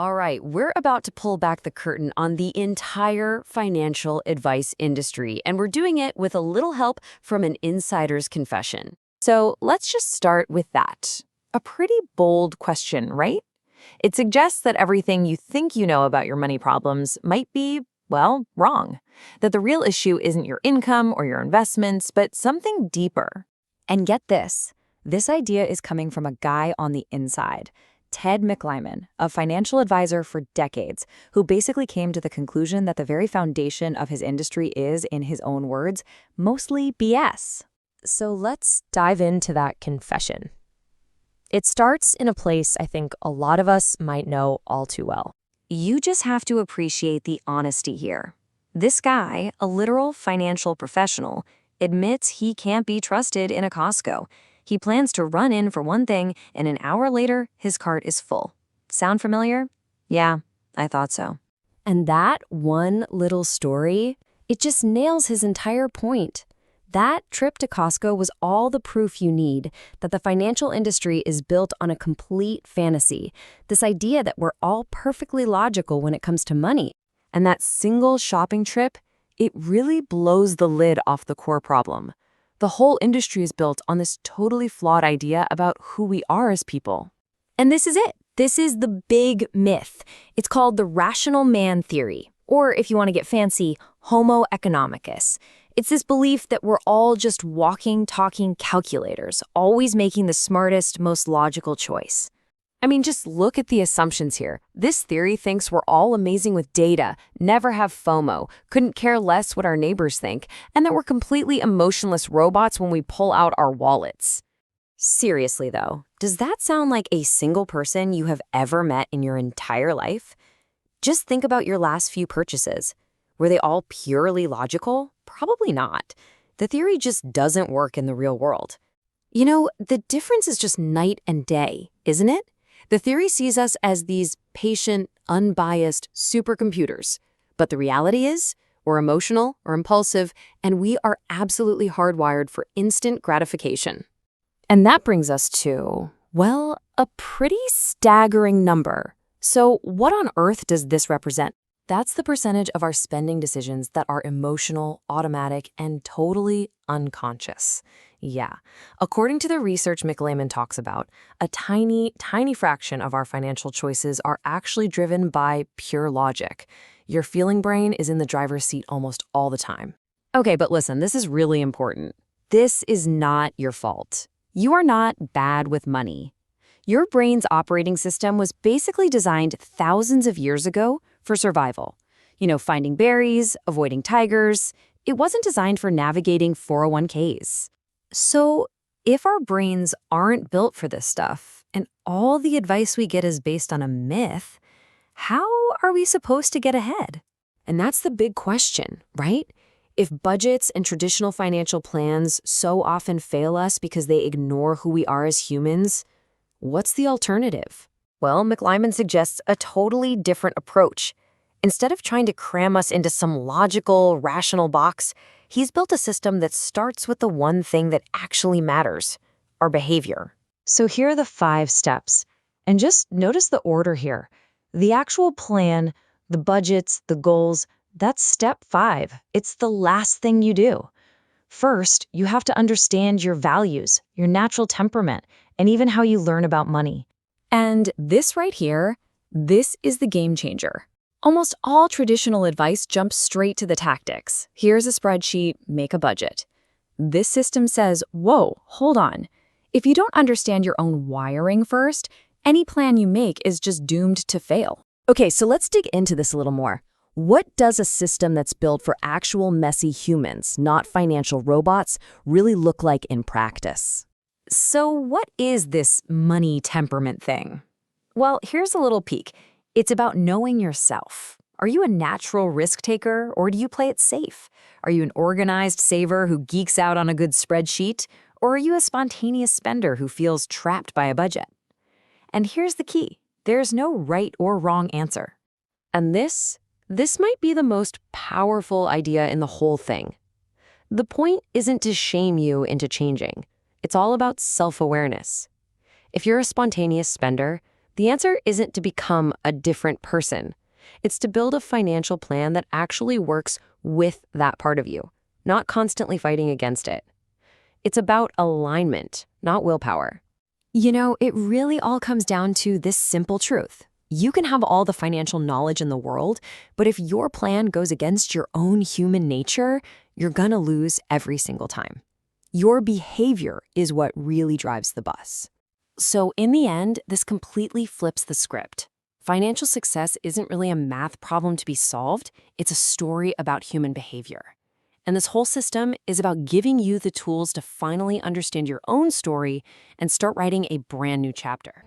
All right, we're about to pull back the curtain on the entire financial advice industry, and we're doing it with a little help from an insider's confession. So let's just start with that. A pretty bold question, right? It suggests that everything you think you know about your money problems might be, well, wrong. That the real issue isn't your income or your investments, but something deeper. And get this idea is coming from a guy on the inside, Ted McLyman, a financial advisor for decades, who basically came to the conclusion that the very foundation of his industry is, in his own words, mostly BS. So let's dive into that confession. It starts in a place I think a lot of us might know all too well. You just have to appreciate the honesty here. This guy, a literal financial professional, admits he can't be trusted in a Costco. He plans to run in for one thing, and an hour later, his cart is full. Sound familiar? Yeah, I thought so. And that one little story, it just nails his entire point. That trip to Costco was all the proof you need that the financial industry is built on a complete fantasy, this idea that we're all perfectly logical when it comes to money. And that single shopping trip, it really blows the lid off the core problem. The whole industry is built on this totally flawed idea about who we are as people. And this is it. This is the big myth. It's called the rational man theory, or if you want to get fancy, Homo economicus. It's this belief that we're all just walking, talking calculators, always making the smartest, most logical choice. I mean, just look at the assumptions here. This theory thinks we're all amazing with data, never have FOMO, couldn't care less what our neighbors think, and that we're completely emotionless robots when we pull out our wallets. Seriously, though, does that sound like a single person you have ever met in your entire life? Just think about your last few purchases. Were they all purely logical? Probably not. The theory just doesn't work in the real world. You know, the difference is just night and day, isn't it? The theory sees us as these patient, unbiased supercomputers. But the reality is, we're emotional or impulsive, and we are absolutely hardwired for instant gratification. And that brings us to, well, a pretty staggering number. So what on earth does this represent? That's the percentage of our spending decisions that are emotional, automatic, and totally unconscious. Yeah. According to the research McLyman talks about, a tiny, tiny fraction of our financial choices are actually driven by pure logic. Your feeling brain is in the driver's seat almost all the time. Okay, but listen, this is really important. This is not your fault. You are not bad with money. Your brain's operating system was basically designed thousands of years ago for survival. You know, finding berries, avoiding tigers. It wasn't designed for navigating 401ks. So if our brains aren't built for this stuff, and all the advice we get is based on a myth, how are we supposed to get ahead? And that's the big question, right? If budgets and traditional financial plans so often fail us because they ignore who we are as humans, what's the alternative? Well, McLyman suggests a totally different approach. Instead of trying to cram us into some logical, rational box, he's built a system that starts with the one thing that actually matters, our behavior. So here are the 5 steps. And just notice the order here. The actual plan, the budgets, the goals, that's step 5. It's the last thing you do. First, you have to understand your values, your natural temperament, and even how you learn about money. And this right here, this is the game changer. Almost all traditional advice jumps straight to the tactics. Here's a spreadsheet, make a budget. This system says, whoa, hold on. If you don't understand your own wiring first, any plan you make is just doomed to fail. Okay, so let's dig into this a little more. What does a system that's built for actual messy humans, not financial robots, really look like in practice? So what is this money temperament thing? Well, here's a little peek. It's about knowing yourself. Are you a natural risk taker, or do you play it safe? Are you an organized saver who geeks out on a good spreadsheet, or are you a spontaneous spender who feels trapped by a budget? And here's the key. There's no right or wrong answer. And this might be the most powerful idea in the whole thing. The point isn't to shame you into changing. It's all about self-awareness. If you're a spontaneous spender, The answer isn't to become a different person. It's to build a financial plan that actually works with that part of you, not constantly fighting against it. It's about alignment, not willpower. You know, it really all comes down to this simple truth. You can have all the financial knowledge in the world, but if your plan goes against your own human nature, you're gonna lose every single time. Your behavior is what really drives the bus. So in the end, this completely flips the script. Financial success isn't really a math problem to be solved, it's a story about human behavior. And this whole system is about giving you the tools to finally understand your own story and start writing a brand new chapter.